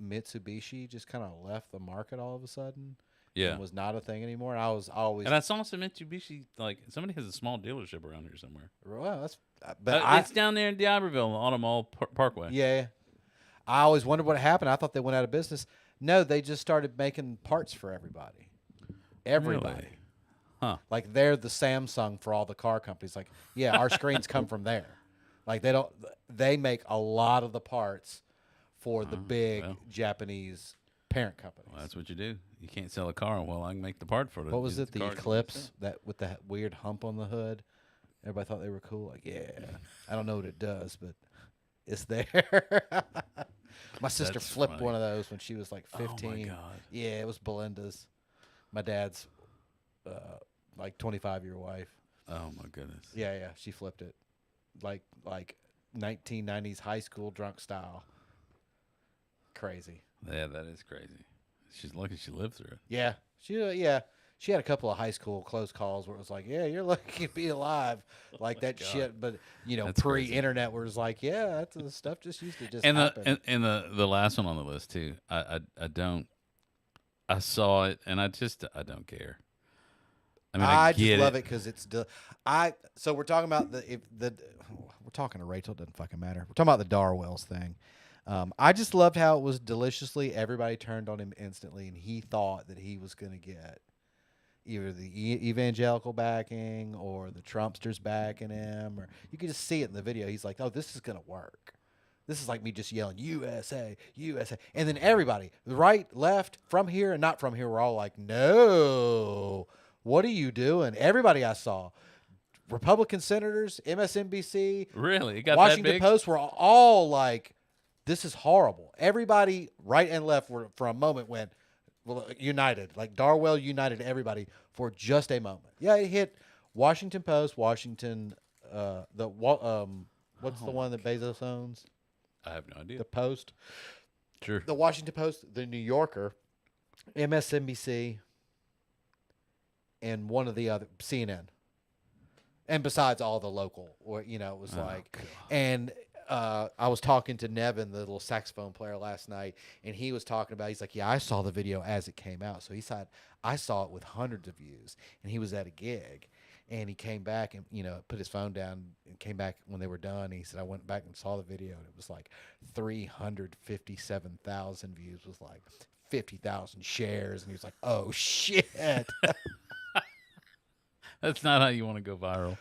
Mitsubishi just kind of left the market all of a sudden.
Yeah.
and was not a thing anymore. And I was always,
And I saw some Mitsubishi. Like somebody has a small dealership around here somewhere.
well, that's, but
It's down there in D'Iberville, Auto Mall Parkway.
yeah, I always wondered what happened. I thought they went out of business. No, they just started making parts for everybody. Everybody.
Really? Huh.
Like they're the Samsung for all the car companies. Like, yeah, our screens come from there. Like they make a lot of the parts for the big
well.
Japanese parent companies.
Well, that's what you do. You can't sell a car. Well, I can make the part for it.
What was it? The
car-
Eclipse, that with the weird hump on the hood. Everybody thought they were cool. Like, yeah, I don't know what it does, but it's there. My sister
That's
flipped
funny.
one of those when she was like
Oh, my
15.
God.
Yeah, it was Belinda's. My dad's like 25-year wife.
Oh my goodness.
Yeah, she flipped it, like 1990s high school drunk style. Crazy.
Yeah, that is crazy. She's lucky she lived through it.
Yeah, she had a couple of high school close calls where it was like, yeah, you're lucky to be alive, like that
God.
shit. But
That's crazy.
pre-internet, where it's like, yeah, that's the stuff just used to just
And
happen.
the last one on the list too. I saw it and I don't care. I mean, I
just
get
love it because it's so we're talking about we're talking to Rachel. It doesn't fucking matter. We're talking about the Darwells thing. I just loved how it was deliciously. Everybody turned on him instantly, and he thought that he was going to get either the evangelical backing or the Trumpsters backing him, or you could just see it in the video. He's like, "Oh, this is going to work. This is like me just yelling USA, USA," and then everybody, right, left, from here, and not from here, were all like, "No, what are you doing?" Everybody I saw, Republican senators, MSNBC,
really. It got
Washington
that big.
Post, were all like, "This is horrible." Everybody, right and left, were for a moment went, well, united. Like Darwell united everybody for just a moment. Yeah, it hit Washington Post, Washington, what's the one that Bezos owns?
I have no idea.
The Post,
Sure.
the Washington Post, the New Yorker, MSNBC, and one of the other, CNN. And besides all the local, or it was like,
God.
and I was talking to Nevin, the little saxophone player, last night, and he was talking about. He's like, "Yeah, I saw the video as it came out." So he said, "I saw it with hundreds of views," and he was at a gig, and he came back and put his phone down and came back when they were done. And he said, "I went back and saw the video, and it was like 357,000 views, was like 50,000 shares," and he was like, "Oh shit."
That's not how you want to go viral.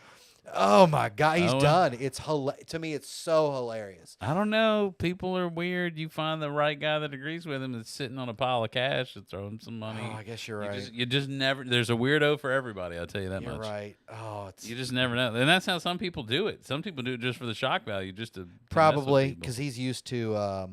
Oh my God, he's
Oh,
done. It's to me, it's so hilarious.
I don't know. People are weird. You find the right guy that agrees with him that's sitting on a pile of cash and throw him some money.
Oh, I guess you're right.
You just never. There's a weirdo for everybody. I'll tell you that
You're
much.
right. Oh, it's
You just never know, and that's how some people do it. Some people do it just for the shock value, just to
probably
because
because he's used to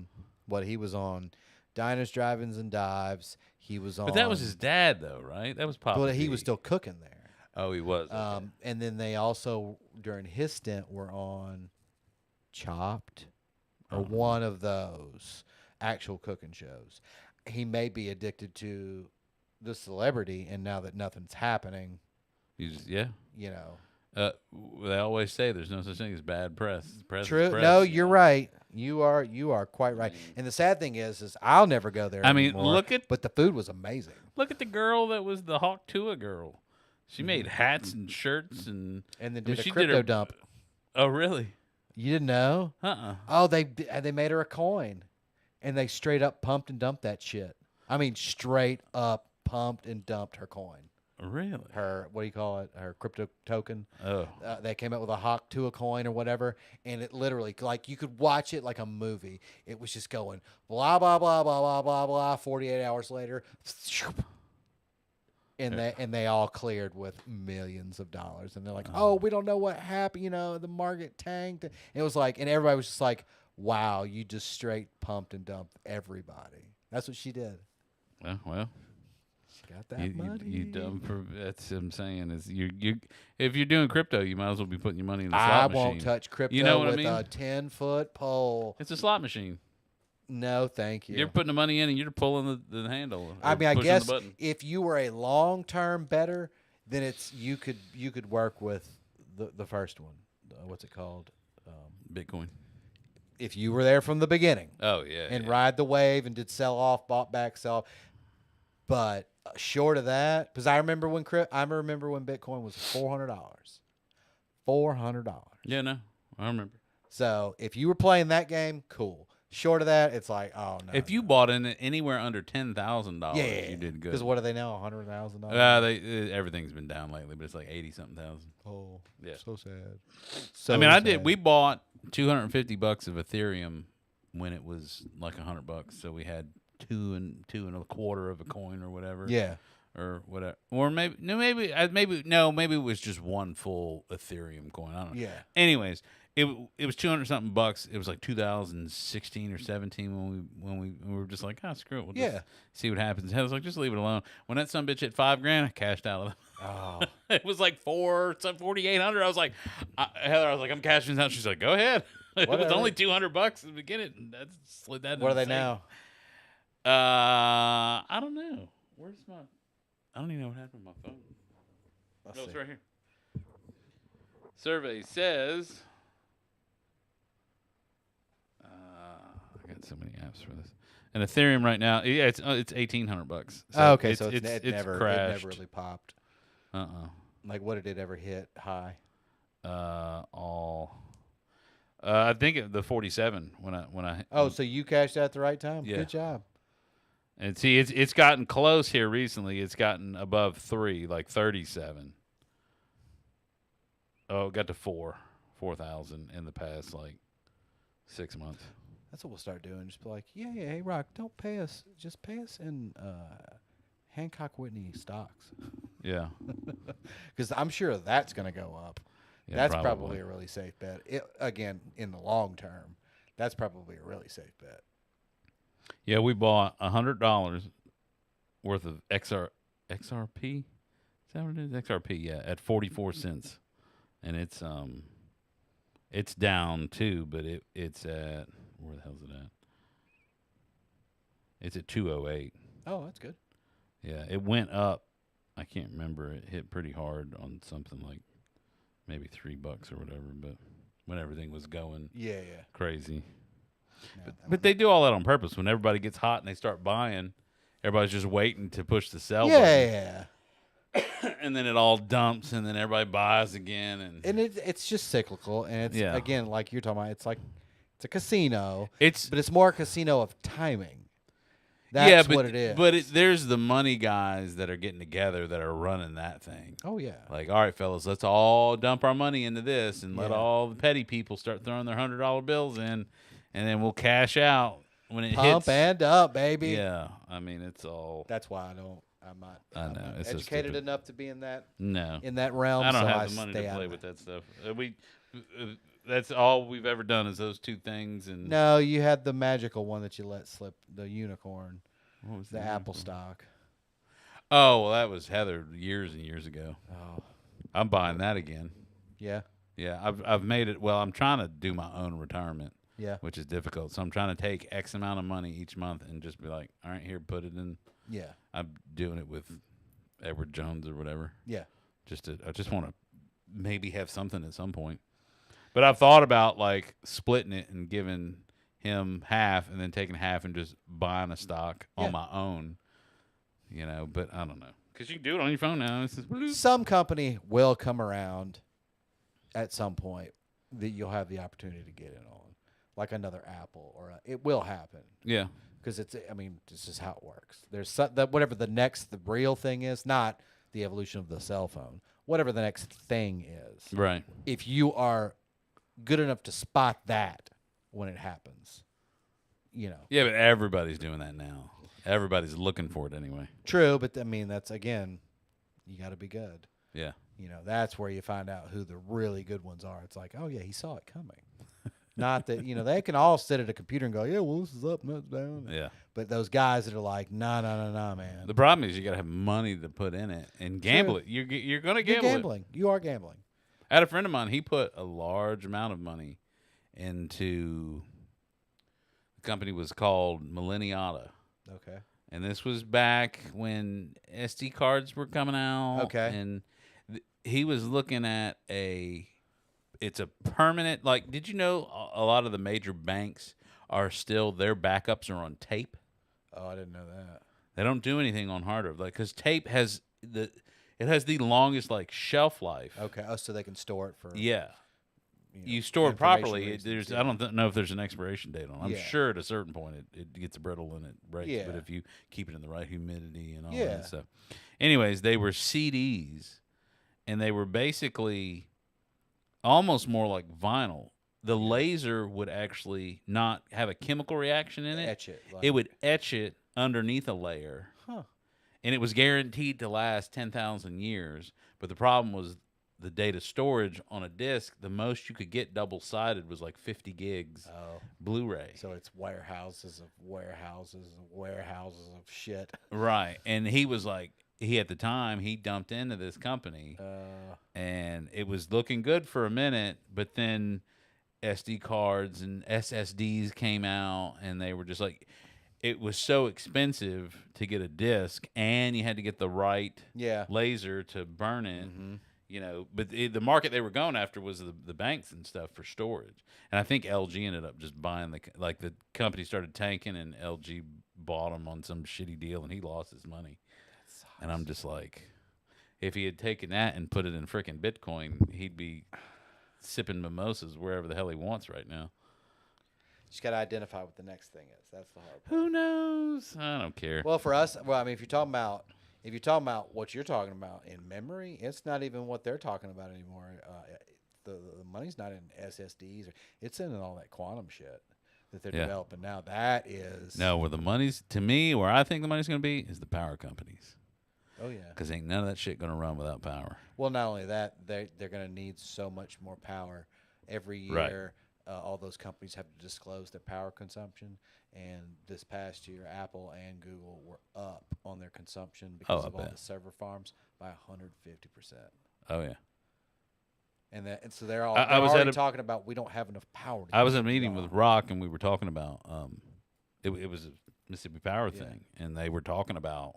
what he was on, Diners, Drive-ins, and Dives. He was on.
But that was his dad, though, right? That was Papa.
But he was
D.
still cooking there.
Oh, he was. Okay.
And then they also during his stint were on Chopped or one of those actual cooking shows. He may be addicted to the celebrity, and now that nothing's happening,
You just, yeah. They always say there's no such thing as bad press. Press is
True.
press,
No,
you
you're
know?
right. You are quite right. And the sad thing is I'll never go there.
I mean,
anymore, but the food was amazing.
Look at the girl that was the Hawk Tua girl. She made hats and shirts and
And then
I mean,
did a
she
crypto
her-
dump.
Oh, really?
You didn't know? Oh, they made her a coin, and they straight up pumped and dumped that shit. I mean, straight up pumped and dumped her coin.
Really?
Her, what do you call it? Her crypto token.
Oh,
They came up with a Hawk Tua coin or whatever, and it literally, like, you could watch it like a movie. It was just going blah blah blah blah blah blah blah. 48 hours later, and they all cleared with millions of dollars. And they're like, "Oh, we don't know what happened. The market tanked." And it was like, and everybody was just like, "Wow, you just straight pumped and dumped everybody." That's what she did.
well.
She got that money.
You dumb. That's what I'm saying is you. If you're doing crypto, you might as well be putting your money in the
I
slot machine.
won't touch crypto
You know what I
with
mean?
a 10-foot pole.
It's a slot machine.
No, thank you.
You're putting the money in and you're pulling the handle.
I
or
mean, I
pushing
guess
the button.
if you were a long-term bettor, then it's you could work with the first one. What's it called?
Bitcoin.
If you were there from the beginning
Oh yeah.
and
yeah.
ride the wave and did sell off, bought back, sell off. But short of that, because I remember when Bitcoin was $400. $400.
Yeah, no, I remember.
So if you were playing that game, cool. Short of that, it's like, oh no.
If you bought in it anywhere under $10,000,
yeah,
you did good.
Because what are they now? $100,000.
Everything's been down lately, but it's like 80-something thousand.
Oh,
Yeah.
so sad. So
I mean,
sad.
We bought $250 of Ethereum when it was like $100. So we had two and a quarter of a coin or whatever.
Yeah.
Or whatever, or maybe it was just one full Ethereum coin. I don't know.
Yeah.
Anyways, it was $200-something bucks. It was like 2016 or 17 when we were just like, screw it, we'll just see what happens. I was like, just leave it alone. When that son bitch hit $5,000, I cashed out of it.
Oh.
It was like $4,800. I was like, Heather, I'm cashing out. She's like, go ahead. It was
Whatever.
only $200 to begin it. And that's slid that.
What are they
insane.
now?
I don't know. Where's my? I don't even know what happened to my phone.
Let's
It's
see.
right here. Survey says. I got so many apps for this. And Ethereum right now, yeah, it's $1,800.
So okay, so
it's
it never really popped. Like, what did it ever hit high?
I think the 47 when I.
Oh, so you cashed out at the right time.
Yeah.
Good job.
And see, it's gotten close here recently. It's gotten above 3, like 37. Oh, it got to 4,000 in the past like 6 months.
That's what we'll start doing. Just be like, yeah, hey, Rock, don't pay us. Just pay us in Hancock Whitney stocks.
Yeah.
Because I'm sure that's going to go up.
Yeah,
That's probably a really safe bet. Again, in the long term, that's probably a really safe bet.
Yeah, we bought $100 worth of XRP. Is that what it is? XRP, yeah, at 44 cents, and it's down too, but it's at where the hell's it at? It's at 208.
Oh, that's good.
Yeah, it went up. I can't remember. It hit pretty hard on something like maybe $3 or whatever, but when everything was going
Yeah.
crazy.
No,
But they do all that on purpose. When everybody gets hot and they start buying, everybody's just waiting to push the sell button.
yeah.
And then it all dumps, and then everybody buys again.
And it's just cyclical, and it's again like you're talking about. It's like it's a casino, but it's more a casino of timing. That's what it is.
But there's the money guys that are getting together that are running that thing.
Oh yeah.
Like, all right, fellas, let's all dump our money into this, and let all the petty people start throwing their $100 bills in, and then we'll cash out when it hits.
Pump and up, baby.
Yeah, I mean it's all.
That's why I'm not
I know, it's so
educated
stupid.
enough to be in that
No,
realm.
I don't
so
have the money to play with that stuff. That's all we've ever done is those two things. And
No, you had the magical one that you let slip, the unicorn,
what was
the Apple stock.
Oh, well, that was Heather years and years ago.
Oh,
I'm buying that again.
yeah,
Yeah, I've made it. Well, I'm trying to do my own retirement,
yeah,
which is difficult. So I'm trying to take X amount of money each month and just be like, all right, here, put it in.
yeah,
I'm doing it with Edward Jones or whatever.
yeah.
I just want to maybe have something at some point. But I've thought about like splitting it and giving him half and then taking half and just buying a stock on my own, but I don't know. Because you can do it on your phone now. It's just,
Some company will come around at some point that you'll have the opportunity to get in on, like another Apple it will happen.
yeah.
Because this is how it works. There's whatever the real thing is, not the evolution of the cell phone, whatever the next thing is.
Right.
If you are good enough to spot that when it happens,
Yeah, but everybody's doing that now. Everybody's looking for it anyway.
True, but that's again, you got to be good.
Yeah.
That's where you find out who the really good ones are. It's like, oh yeah, he saw it coming. Not that they can all sit at a computer and go, yeah, well, this is up and that's down.
Yeah.
But those guys that are like, nah, man.
The problem is you got to have money to put in it and gamble it. You're going to gamble.
You're gambling. You are gambling.
I had a friend of mine. He put a large amount of money into the company was called Millenniata.
Okay.
And this was back when SD cards were coming out.
Okay.
And he was looking at it's a permanent, like, did you know a lot of the major banks are still, their backups are on tape?
Oh, I didn't know that.
They don't do anything on hard drive, like because tape has the longest like shelf life.
Okay. Oh, so they can store it for.
Yeah.
You,
You store it
information
properly.
reasons,
I don't know if there's an expiration date on it. I'm
Yeah.
sure at a certain point it gets brittle and it breaks.
Yeah.
But if you keep it in the right humidity and all
Yeah.
that stuff. Anyways, they were CDs, and they were basically almost more like vinyl. The laser would actually not have a chemical reaction in it.
Etch it. Like,
It would etch it underneath a layer.
Huh.
And it was guaranteed to last 10,000 years. But the problem was the data storage on a disc, the most you could get double-sided was like 50 gigs
Oh.
Blu-ray.
So it's warehouses of warehouses of warehouses of shit.
Right. And he was like, at the time, he dumped into this company. And it was looking good for a minute, but then SD cards and SSDs came out, and they were just like, it was so expensive to get a disc, and you had to get the right
Yeah.
laser to burn it.
Mm-hmm.
You know, but the market they were going after was the banks and stuff for storage. And I think LG ended up just buying the company started tanking, and LG bought him on some shitty deal, and he lost his money. And I'm just like, if he had taken that and put it in frickin' Bitcoin, he'd be sipping mimosas wherever the hell he wants right now.
Just got to identify what the next thing is. That's the hard part.
Who knows? I don't care.
Well, for us, I mean, if you're talking about what you're talking about in memory, it's not even what they're talking about anymore. The money's not in SSDs. It's in all that quantum shit that they're developing now. That is
No, where the money's, to me, where I think the money's going to be is the power companies.
Oh yeah.
Because ain't none of that shit going to run without power.
Well, not only that, they're going to need so much more power every year.
Right.
All those companies have to disclose their power consumption, and this past year, Apple and Google were up on their consumption because
I
of all
bet.
the server farms by 150%.
Oh, yeah.
And so they're all
I was
already
at a-
talking about we don't have enough power. To
I was
keep
at a meeting
going.
with Rock, and we were talking about it was a Mississippi Power
Yeah.
thing, and they were talking about.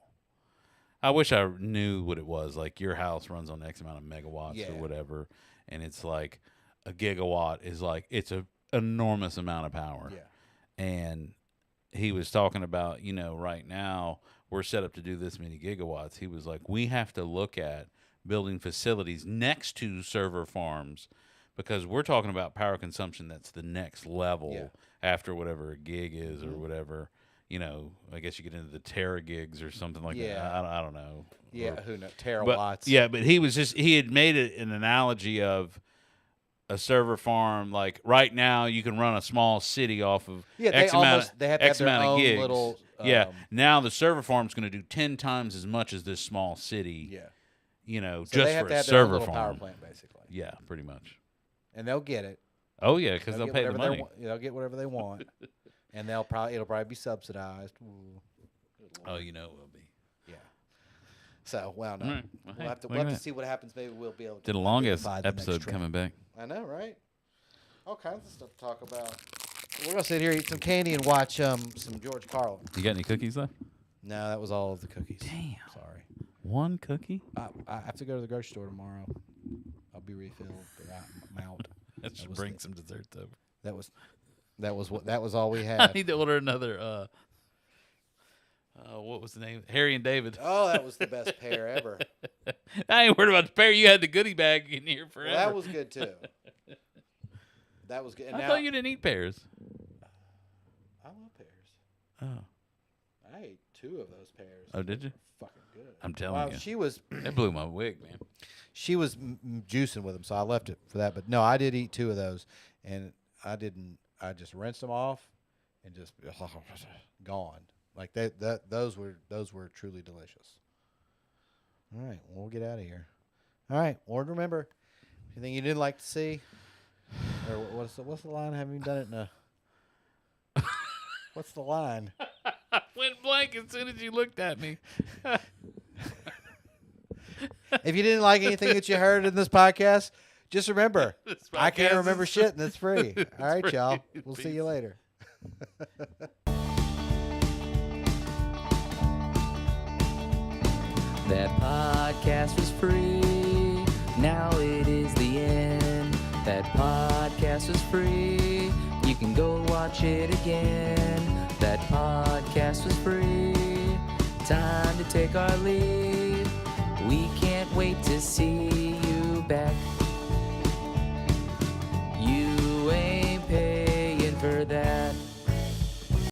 I wish I knew what it was. Like your house runs on X amount of megawatts
Yeah.
or whatever, and it's like a gigawatt is like it's a enormous amount of power.
Yeah.
And he was talking about, right now we're set up to do this many gigawatts. He was like, we have to look at building facilities next to server farms because we're talking about power consumption that's the next level after whatever a gig is or whatever. I guess you get into the tera gigs or something like that. I don't know.
Yeah,
Or-
who knows?
but,
Terawatts.
but he had made it an analogy of a server farm. Like right now, you can run a small city off of
Yeah,
X amount
they have to
X
have their
amount of
own
gigs.
little.
Yeah. Now the server farm's going to do 10 times as much as this small city.
Yeah.
So
So
just
they have
for
to
a
have their own
server
little power
farm.
plant, basically.
Yeah, pretty much.
And they'll get it.
Oh yeah, because they'll
get
pay the
whatever they
money.
They'll get whatever they want, and it'll probably be subsidized. Ooh.
Oh, it will be.
Yeah. So no.
All right. Well,
We'll
hey,
have to
look at
to
that.
see what happens. Maybe we'll be able to
Did a longest
identify the next
episode
trend.
coming back.
I know, right? All kinds of stuff to talk about. We're gonna sit here, eat some candy, and watch some George Carlin.
You got any cookies left?
No, that was all of the cookies.
Damn.
Sorry.
One cookie?
I have to go to the grocery store tomorrow. I'll be refilled, but I'm out.
That should
was
bring
the-
some desserts over.
That was all we
I
had.
need to order another. What was the name? Harry and David.
Oh, that was the best pair ever.
I ain't worried about the pair. You had the goodie bag in here forever.
Well, that was good too. That was good. And
I
now,
thought you didn't eat pears.
I love pears.
Oh,
I ate 2 of those pears.
oh, did you?
Fucking good.
I'm telling
Well,
you,
she was
that blew my wig, man.
juicing with them, so I left it for that. But no, I did eat 2 of those, and I didn't. I just rinsed them off, and just gone. Like those were truly delicious. All right, we'll get out of here. All right, well, remember, anything you didn't like to see, or what's the line? Haven't you done it in a? What's the line?
I went blank as soon as you looked at me.
If you didn't like anything that you heard in this podcast, just remember,
This
I can't
podcast
remember
is-
shit, and it's free. All right,
free.
y'all. We'll see
Peace.
you later.
That podcast was free. Now it is the end. That podcast was free. You can go watch it again. That podcast was free. take our leave. We can't wait to see you back. You ain't paying for that.